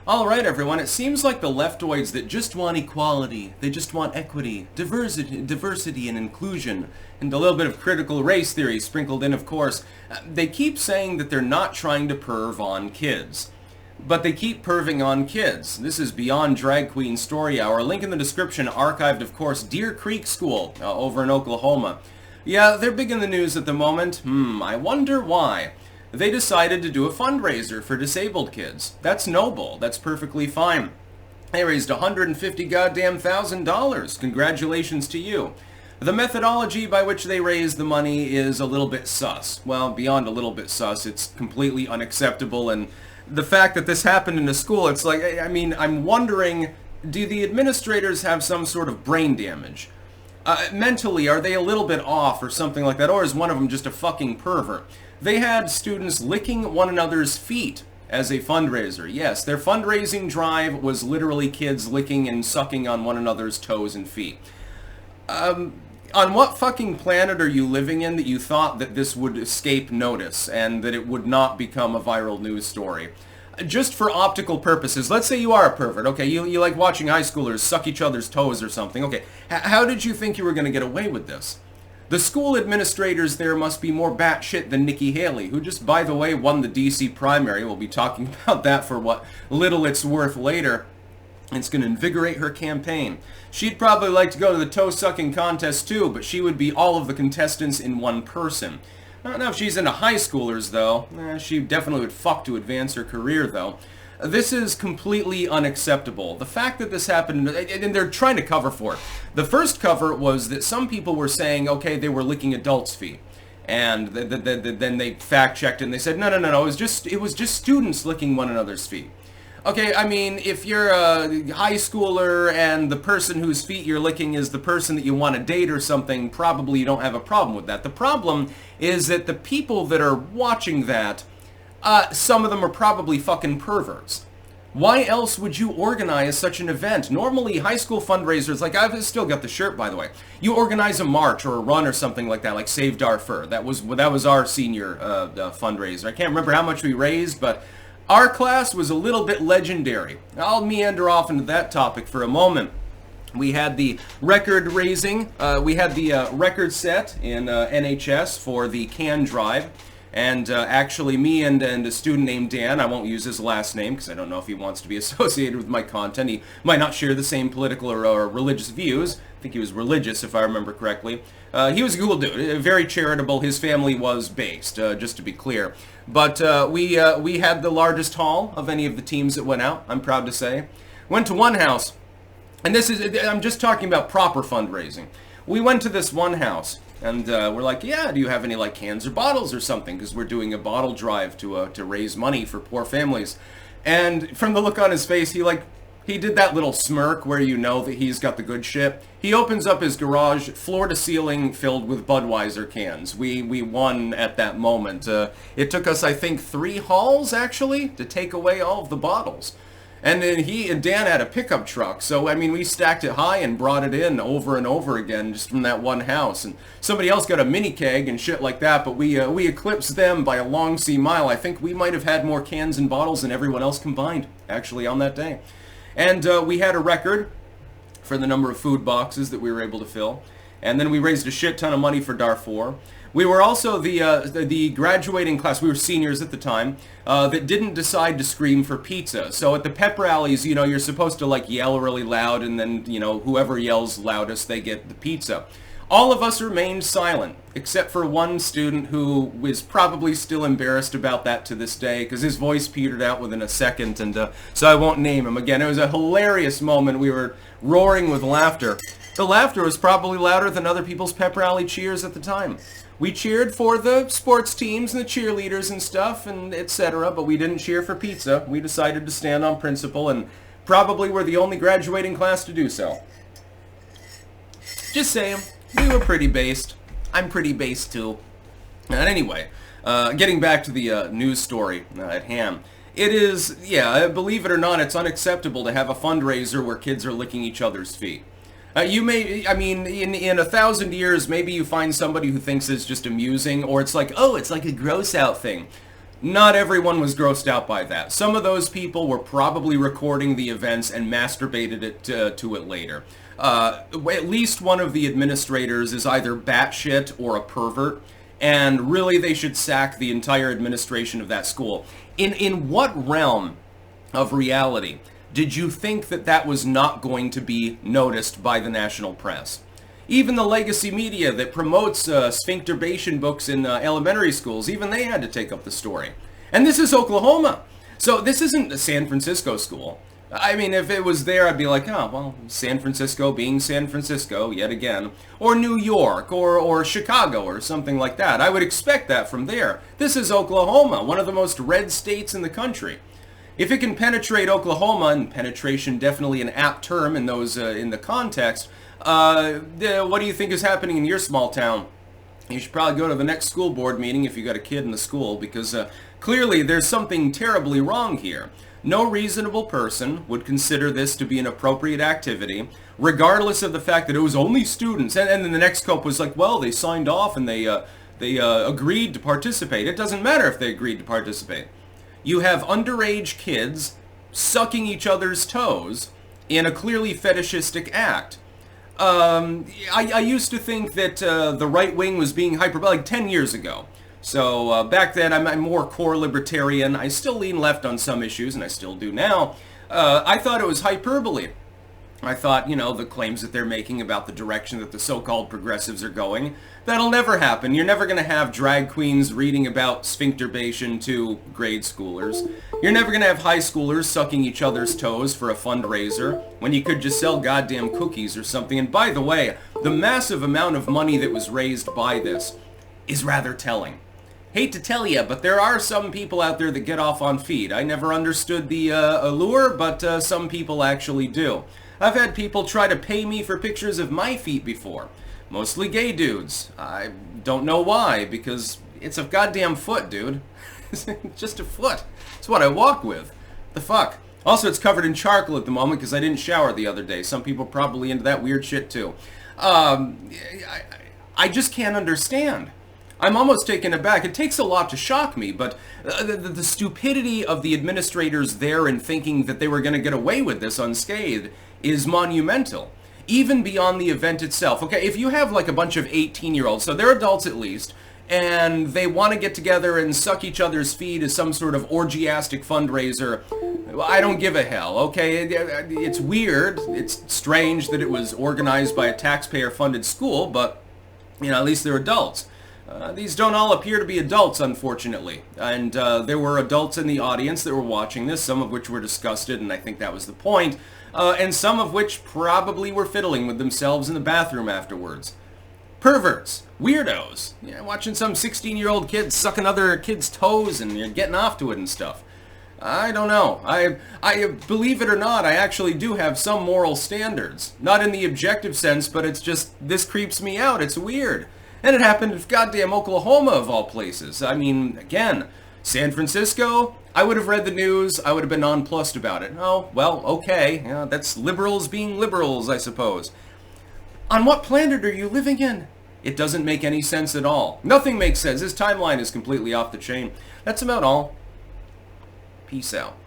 Alright everyone, it seems like the leftoids that just want equality, they just want equity, diversity and inclusion, and a little bit of critical race theory sprinkled in of course, they keep saying that they're not trying to perv on kids. But they keep perving on kids. This is Beyond Drag Queen Story Hour. Link in the description, archived of course, Deer Creek School over in Oklahoma. Yeah, they're big in the news at the moment. I wonder why. They decided to do a fundraiser for disabled kids. That's noble. That's perfectly fine. They raised $150,000. Congratulations to you. The methodology by which they raised the money is a little bit sus. Well, beyond a little bit sus, it's completely unacceptable. And the fact that this happened in a school, it's like, I'm wondering, do the administrators have some sort of brain damage? Mentally, are they a little bit off or something like that? Or is one of them just a fucking pervert? They had students licking one another's feet as a fundraiser. Yes, their fundraising drive was literally kids licking and sucking on one another's toes and feet. On what fucking planet are you living in that you thought that this would escape notice and that it would not become a viral news story? Just for optical purposes, let's say you are a pervert, okay, you like watching high schoolers suck each other's toes or something, okay, how did you think you were going to get away with this? The school administrators there must be more batshit than Nikki Haley, who just, by the way, won the DC primary. We'll be talking about that for what little it's worth later. It's going to invigorate her campaign. She'd probably like to go to the toe-sucking contest too, but she would be all of the contestants in one person. I don't know if she's into high schoolers, though. She definitely would fuck to advance her career, though. This is completely unacceptable. The fact that this happened, and they're trying to cover for it. The first cover was that some people were saying, okay, they were licking adults' feet. And then they fact-checked it and they said, no, it was just students licking one another's feet. Okay, I mean, if you're a high schooler and the person whose feet you're licking is the person that you want to date or something, probably you don't have a problem with that. The problem is that the people that are watching that, some of them are probably fucking perverts. Why else would you organize such an event? Normally, high school fundraisers, like I've still got the shirt, by the way. You organize a march or a run or something like that, like Save Darfur. That was our senior fundraiser. I can't remember how much we raised, but our class was a little bit legendary. I'll meander off into that topic for a moment. We had the record raising, we had the record set in NHS for the can drive. And actually me and a student named Dan, I won't use his last name because I don't know if he wants to be associated with my content. He might not share the same political or religious views. I think he was religious if I remember correctly. He was a cool dude, very charitable. His family was based, just to be clear. But we had the largest haul of any of the teams that went out, I'm proud to say. Went to one house, and I'm just talking about proper fundraising. We went to this one house. And we're like, yeah, do you have any like cans or bottles or something? Because we're doing a bottle drive to raise money for poor families. And from the look on his face, he did that little smirk where you know that he's got the good shit. He opens up his garage, floor to ceiling, filled with Budweiser cans. We won at that moment. It took us, I think, 3 hauls actually to take away all of the bottles. And then he and Dan had a pickup truck, so I mean we stacked it high and brought it in over and over again just from that one house. And somebody else got a mini keg and shit like that, but we eclipsed them by a long sea mile. I think we might have had more cans and bottles than everyone else combined, actually, on that day. And we had a record for the number of food boxes that we were able to fill. And then we raised a shit ton of money for Darfur. We were also the graduating class, we were seniors at the time, that didn't decide to scream for pizza. So at the pep rallies, you know, you're supposed to like yell really loud and then, you know, whoever yells loudest, they get the pizza. All of us remained silent, except for one student who is probably still embarrassed about that to this day, because his voice petered out within a second, and so I won't name him. Again, it was a hilarious moment. We were roaring with laughter. The laughter was probably louder than other people's pep rally cheers at the time. We cheered for the sports teams and the cheerleaders and stuff, and etc., but we didn't cheer for pizza. We decided to stand on principle, and probably were the only graduating class to do so. Just saying, we were pretty based. I'm pretty based too. And anyway, getting back to the news story at hand. It is, yeah, believe it or not, it's unacceptable to have a fundraiser where kids are licking each other's feet. You may, I mean, in 1,000 years, maybe you find somebody who thinks it's just amusing, or it's like, oh, it's like a gross out thing. Not everyone was grossed out by that. Some of those people were probably recording the events and masturbated it to it later. At least one of the administrators is either batshit or a pervert, and really they should sack the entire administration of that school. In what realm of reality did you think that that was not going to be noticed by the national press? Even the legacy media that promotes sphincterbation books in elementary schools, even they had to take up the story. And this is Oklahoma. So this isn't a San Francisco school. I mean, if it was there, I'd be like, oh, well, San Francisco being San Francisco yet again. Or New York, or Chicago, or something like that. I would expect that from there. This is Oklahoma, one of the most red states in the country. If it can penetrate Oklahoma, and penetration definitely an apt term in those in the context, what do you think is happening in your small town? You should probably go to the next school board meeting if you got a kid in the school, because clearly there's something terribly wrong here. No reasonable person would consider this to be an appropriate activity, regardless of the fact that it was only students. And then the next cope was like, well, they signed off and they agreed to participate. It doesn't matter if they agreed to participate. You have underage kids sucking each other's toes in a clearly fetishistic act. I used to think that the right wing was being hyperbolic 10 years ago. So back then I'm more core libertarian. I still lean left on some issues, and I still do now. I thought it was hyperbole. I thought, you know, the claims that they're making about the direction that the so-called progressives are going, that'll never happen. You're never going to have drag queens reading about sphincterbation to grade schoolers. You're never going to have high schoolers sucking each other's toes for a fundraiser when you could just sell goddamn cookies or something. And by the way, the massive amount of money that was raised by this is rather telling. Hate to tell you, but there are some people out there that get off on feet. I never understood the allure, but some people actually do. I've had people try to pay me for pictures of my feet before. Mostly gay dudes. I don't know why, because it's a goddamn foot, dude. It's just a foot. It's what I walk with. The fuck? Also, it's covered in charcoal at the moment because I didn't shower the other day. Some people probably into that weird shit too. I just can't understand. I'm almost taken aback. It takes a lot to shock me, but the stupidity of the administrators there in thinking that they were going to get away with this unscathed is monumental. Even beyond the event itself. Okay, if you have like a bunch of 18-year-olds, so they're adults at least, and they want to get together and suck each other's feet as some sort of orgiastic fundraiser, I don't give a hell, okay? It's weird, it's strange that it was organized by a taxpayer-funded school, but, you know, at least they're adults. These don't all appear to be adults, unfortunately. And there were adults in the audience that were watching this, some of which were disgusted, and I think that was the point, and some of which probably were fiddling with themselves in the bathroom afterwards. Perverts. Weirdos. Yeah, watching some 16-year-old kid suck another kid's toes and you're getting off to it and stuff. I don't know. I believe it or not, I actually do have some moral standards. Not in the objective sense, but it's just, this creeps me out. It's weird. And it happened in goddamn Oklahoma, of all places. I mean, again, San Francisco, I would have read the news, I would have been nonplussed about it. Oh, well, okay, yeah, that's liberals being liberals, I suppose. On what planet are you living in? It doesn't make any sense at all. Nothing makes sense. This timeline is completely off the chain. That's about all. Peace out.